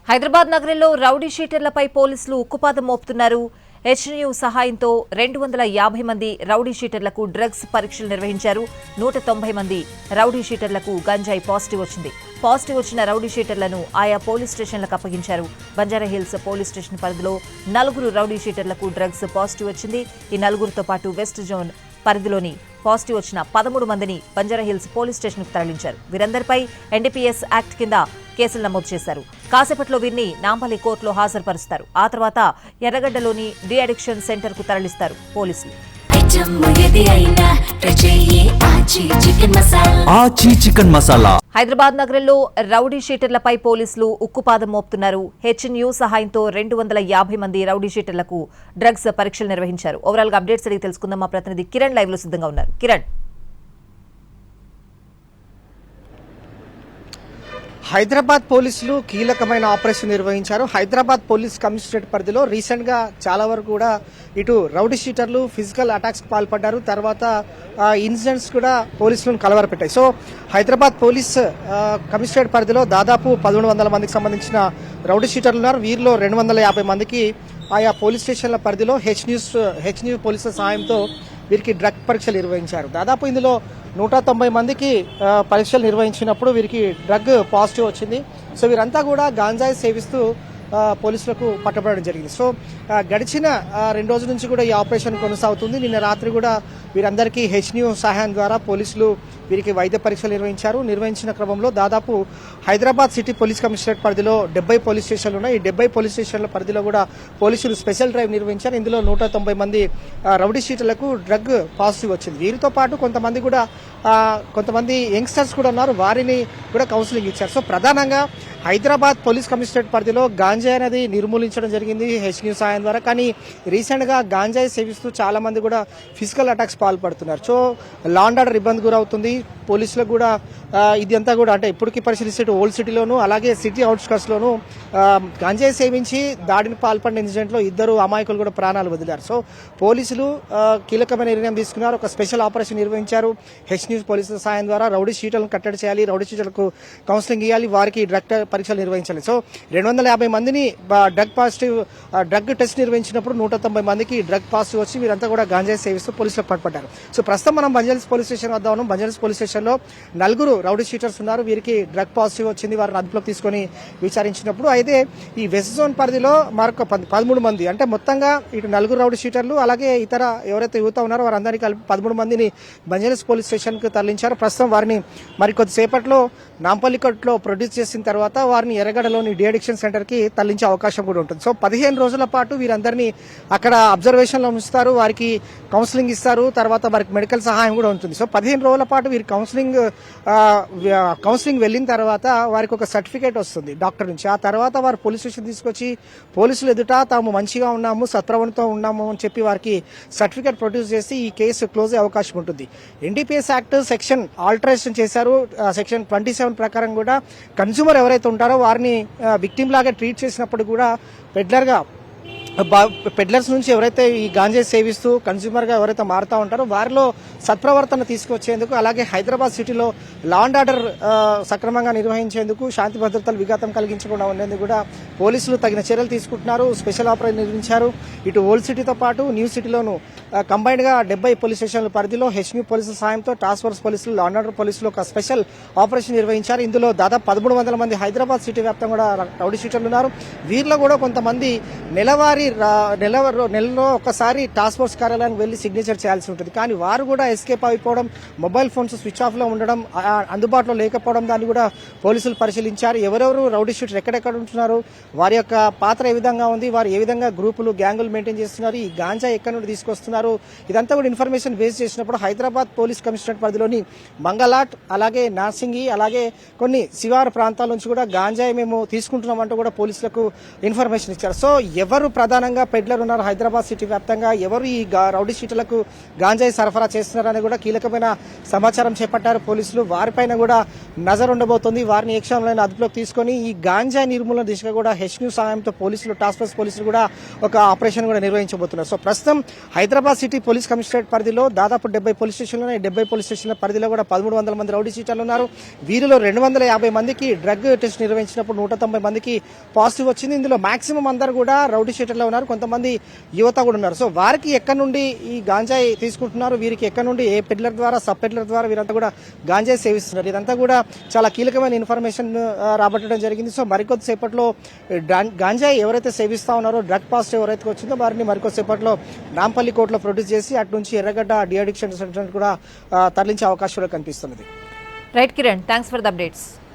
హైదరాబాద్ నగరంలో రౌడీ షీటర్లపై పోలీసులు ఉక్కుపాదం మోపుతున్నారు. హెచ్న్యూ సహాయంతో 250 మంది రౌడీ షీటర్లకు డ్రగ్స్ పరీక్షలు నిర్వహించారు. 190 మంది రౌడీ షీటర్లకు గంజాయి పాజిటివ్ వచ్చింది. పాజిటివ్ వచ్చిన రౌడీ షీటర్లను ఆయా పోలీస్ స్టేషన్లకు అప్పగించారు. బంజారాహిల్స్ పోలీస్ స్టేషన్ పరిధిలో 4 రౌడీ షీటర్లకు డ్రగ్స్ పాజిటివ్ వచ్చింది. ఈ 4తో పాటు వెస్ట్ జోన్ పరిధిలోని పాజిటివ్ వచ్చిన 13 మందిని బంజారాహిల్స్ పోలీస్ స్టేషన్కు తరలించారు. వీరందరిపై ఎన్డీపీఎస్ యాక్ట్ కింద కేసులు నమోదు చేశారు. కాసేపట్లో వీరిని నాంపల్లి కోర్టులో హాజరుపరుస్తారు. ఆ తర్వాత ఎర్రగడ్డలోని డి అడిక్షన్ సెంటర్ కు తరలిస్తారు పోలీసులు. హైదరాబాద్ నగరంలో రౌడీ షీటర్లపై పోలీసులు ఉక్కుపాదం మోపుతున్నారు. హెచ్న్యూ సహాయంతో 250 మంది రౌడీ షీటర్లకు డ్రగ్స్ పరీక్షలు నిర్వహించారు. ఓవరాల్ గా అప్డేట్స్ అడిగి తెలుసుకుందాం. మా ప్రతినిధి కిరణ్ లైవ్ లో సిద్ధంగా ఉన్నారు. కిరణ్, హైదరాబాద్ పోలీసులు కీలకమైన ఆపరేషన్ నిర్వహించారు. హైదరాబాద్ పోలీస్ కమిషనరేట్ పరిధిలో రీసెంట్ గా చాలా వరకు కూడా ఇటు రౌడీ షీటర్లు ఫిజికల్ అటాక్స్ కు పాల్పడ్డారు. తర్వాత ఇన్సిడెంట్స్ కూడా పోలీసులను కలవరపెట్టాయి. సో హైదరాబాద్ పోలీస్ కమిషనరేట్ పరిధిలో దాదాపు 1100 మందికి సంబంధించిన రౌడీ షీటర్లు ఉన్నారు. వీరిలో 250 మందికి ఆయా పోలీస్ స్టేషన్ల పరిధిలో హెచ్న్యూ పోలీసుల సహాయంతో వీరికి డ్రగ్ పరీక్షలు నిర్వహించారు. దాదాపు ఇందులో 190 మందికి పరీక్షలు నిర్వహించినప్పుడు వీరికి డ్రగ్ పాజిటివ్ వచ్చింది. సో వీరంతా కూడా గాంజాయి సేవిస్తూ పోలీసులకు పట్టబడడం జరిగింది. సో గడిచిన 2 రోజుల నుంచి కూడా ఈ ఆపరేషన్ కొనసాగుతుంది. నిన్న రాత్రి కూడా వీరందరికీ హెచ్న్యూ సహాయం ద్వారా పోలీసులు వీరికి వైద్య పరీక్షలు నిర్వహించిన క్రమంలో దాదాపు హైదరాబాద్ సిటీ పోలీస్ కమిషనరేట్ పరిధిలో 70 పోలీస్ స్టేషన్లు ఉన్నాయి. ఈ 70 పోలీస్ స్టేషన్ల పరిధిలో కూడా పోలీసులు స్పెషల్ డ్రైవ్ నిర్వహించారు. ఇందులో 190 మంది రౌడీ షీటర్లకు డ్రగ్ పాజిటివ్ వచ్చింది. వీరితో పాటు కొంతమంది యంగ్స్టర్స్ కూడా ఉన్నారు. వారిని కూడా కౌన్సిలింగ్ ఇచ్చారు. సో ప్రధానంగా హైదరాబాద్ పోలీస్ కమిషనరేట్ పరిధిలో గాంజాయి అనేది నిర్మూలించడం జరిగింది హెచ్న్యూ సహాయం ద్వారా. కానీ రీసెంట్ గా గాంజాయి సేవిస్తూ చాలా మంది కూడా ఫిజికల్ అటాక్స్ పాల్పడుతున్నారు. సో లా అండ్ ఆర్డర్ ఇబ్బంది గురవుతుంది. పోలీసులకు కూడా ఇది అంతా కూడా అంటే ఇప్పటికీ పరిశీలిస్తే ఓల్డ్ సిటీలోను అలాగే సిటీ అవుట్స్కట్స్ లోను గంజాయి సేవించి దాడిని పాల్పడిన ఇన్సిడెంట్ లో 2 అమాయకులు కూడా ప్రాణాలు వదిలారు. సో పోలీసులు కీలకమైన నిర్ణయం తీసుకున్నారు. ఒక స్పెషల్ ఆపరేషన్ నిర్వహించారు. హెచ్న్యూ పోలీసుల సాయం ద్వారా రౌడీ షీటర్లను కట్టడి చేయాలి, రౌడీ షీటర్లకు కౌన్సిలింగ్ ఇవ్వాలి, వారికి డ్రగ్ పరీక్షలు నిర్వహించాలి. సో 250 మందిని డ్రగ్ టెస్ట్ నిర్వహించినప్పుడు 190 మందికి డ్రగ్ పాజిటివ్ వచ్చి వీరంతా కూడా గాంజాయి సేవిస్తూ పోలీసులకు పట్టుబడ్డారు. సో ప్రస్తుతం మనం బంజారాహిల్స్ పోలీస్ స్టేషన్ వద్ద ఉన్నాం. బంజారాహిల్స్ పోలీస్ స్టేషన్ లో 4 రౌడీ షీటర్స్ ఉన్నారు. వీరికి డ్రగ్ పాజిటివ్ వచ్చింది. వారిని అదుపులోకి తీసుకుని విచారించినప్పుడు అయితే ఈ వెస్ట్ జోన్ పరిధిలో మరొక 13 మంది అంటే మొత్తంగా ఇటు 4 రౌడీ షీటర్లు అలాగే ఇతర ఎవరైతే యువత ఉన్నారో వారందరినీ కలిపి 13 మందిని బంజారాహిల్స్ పోలీస్ స్టేషన్ కు తరలించారు. ప్రస్తుతం వారిని మరికొద్దిసేపట్లో నాంపల్లి కోర్టులో ప్రొడ్యూస్ చేసిన తర్వాత వారిని ఎర్రగడ్డలోని డి అడిక్షన్ సెంటర్ కి తరలించే అవకాశం కూడా ఉంటుంది. సో 15 రోజుల పాటు వీరందరినీ అక్కడ అబ్జర్వేషన్ లో ఉంచుతారు. వారికి కౌన్సిలింగ్ ఇస్తారు. తర్వాత వారికి మెడికల్ సహాయం కూడా ఉంటుంది. సో 15 రోజుల పాటు వీరి కౌన్సిలింగ్ వెళ్ళిన తర్వాత వారికి ఒక సర్టిఫికేట్ వస్తుంది డాక్టర్ నుంచి. ఆ తర్వాత వారు పోలీస్ స్టేషన్ తీసుకొచ్చి పోలీసులు ఎదుట తాము మంచిగా ఉన్నాము, సత్ప్రవణతో ఉన్నాము అని చెప్పి వారికి సర్టిఫికేట్ ప్రొడ్యూస్ చేసి ఈ కేసు క్లోజ్ అయ్యే అవకాశం ఉంటుంది. ఎన్డీపీఎస్ యాక్ట్ సెక్షన్ ఆల్టరేషన్ చేశారు. సెక్షన్ 27 ప్రకారం కూడా కన్స్యూమర్ ఎవరైతే ఉంటారో వారిని విక్టిమ్ లాగా ట్రీట్ చేసినప్పుడు కూడా పెడ్లర్స్ నుంచి ఎవరైతే ఈ గాంజాయి సేవిస్తూ కన్స్యూమర్ గా ఎవరైతే మారుతా ఉంటారో వారిలో సత్ప్రవర్తన తీసుకొచ్చేందుకు అలాగే హైదరాబాద్ సిటీలో లా అండ్ ఆర్డర్ సక్రమంగా నిర్వహించేందుకు శాంతి భద్రతలు విఘాతం కలిగించకుండా ఉండేందుకు కూడా పోలీసులు తగిన చర్యలు తీసుకుంటున్నారు. స్పెషల్ ఆపరేషన్ నిర్వహించారు. ఇటు ఓల్డ్ సిటీతో పాటు న్యూ సిటీలోను కంబైన్డ్ గా 70 పోలీస్ స్టేషన్ల పరిధిలో హెచ్న్యూ పోలీసుల సాయంతో టాస్క్ ఫోర్స్ పోలీసులు లా అండ్ ఆర్డర్ పోలీసులు ఒక స్పెషల్ ఆపరేషన్ నిర్వహించారు. ఇందులో దాదాపు 1300 మంది హైదరాబాద్ సిటీ వ్యాప్తంగా కూడా రౌడీ షీటర్లు ఉన్నారు. వీరిలో కూడా కొంతమంది నెలలో ఒకసారి టాస్క్ ఫోర్స్ కార్యాలయానికి వెళ్లి సిగ్నేచర్ చేయాల్సి ఉంటుంది. కానీ వారు కూడా ఎస్కేప్ అయిపోవడం, మొబైల్ ఫోన్స్ స్విచ్ ఆఫ్ లో ఉండడం, అందుబాటులో లేకపోవడం దాన్ని కూడా పోలీసులు పరిశీలించారు. ఎవరెవరు రౌడీ షీటర్ ఎక్కడెక్కడ ఉంటున్నారు, వారి యొక్క పాత్ర ఏ విధంగా ఉంది, వారు ఏ విధంగా గ్రూపులు గ్యాంగులు మెయింటైన్ చేస్తున్నారు, ఈ గాంజా ఎక్కడి నుండి తీసుకొస్తున్నారు, ఇదంతా కూడా ఇన్ఫర్మేషన్ బేస్ చేసినప్పుడు హైదరాబాద్ పోలీస్ కమిషనరేట్ పరిధిలోని మంగళాట్ అలాగే నార్సింగి అలాగే కొన్ని శివారు ప్రాంతాల నుంచి కూడా గాంజాయి మేము తీసుకుంటున్నామంటూ కూడా పోలీసులకు ఇన్ఫర్మేషన్ ఇచ్చారు. సో ఎవరు ప్రధాన ప్రధానంగా పెడ్లర్ ఉన్నారు హైదరాబాద్ సిటీ వ్యాప్తంగా. ఎవరు ఈ రౌడీ షీటర్లకు గాంజాయి సరఫరా చేస్తున్నారని కూడా కీలకమైన సమాచారం చేపట్టారు పోలీసులు. వారిపైన కూడా నజర్ ఉండబోతోంది. వారిని ఏ క్షణంలో అదుపులోకి తీసుకొని ఈ గాంజాయి నిర్మూలన దిశగా కూడా హెచ్న్యూ సహాయంతో పోలీసులు, టాస్క్ ఫోర్స్ పోలీసులు కూడా ఒక ఆపరేషన్ కూడా నిర్వహించబోతున్నారు. సో ప్రస్తుతం హైదరాబాద్ సిటీ పోలీస్ కమిషనరేట్ పరిధిలో దాదాపు 70 పోలీస్ స్టేషన్లు ఉన్నాయి. 70 పోలీస్ స్టేషన్ల పరిధిలో కూడా 1300 మంది రౌడీ షీటర్లు ఉన్నారు. వీరిలో 250 మందికి డ్రగ్ టెస్ట్ నిర్వహించినప్పుడు 190 మందికి పాజిటివ్ వచ్చింది. ఇందులో మాక్సిమం అందరూ కూడా రౌడీ షీటర్లో ఉన్నారు. కొంతమంది యువత కూడా ఉన్నారు. సో వారికి ఎక్కడి నుండి ఈ గాంజాయి తీసుకుంటున్నారు, వీరికి ఎక్కడి నుండి ఏ పెడ్లర్ ద్వారా, సబ్ పెడ్లర్ ద్వారా వీరంతా కూడా గాంజాయి సేవిస్తున్నారు, ఇదంతా కూడా చాలా కీలకమైన ఇన్ఫర్మేషన్ రాబట్టడం జరిగింది. సో మరికొద్దిసేపట్లో గాంజాయి ఎవరైతే సేవిస్తా ఉన్నారో, డ్రగ్ పాజిటివ్ ఎవరైతే వచ్చిందో వారిని మరికొద్దిసేపట్లో నాంపల్లి కోర్టులో ప్రొడ్యూస్ చేసి అటు నుంచి ఎర్రగడ్డ డి అడిక్షన్ సెంటర్ కూడా తరలించే అవకాశం కూడా కనిపిస్తున్నది. Right Kiran, thanks for the updates.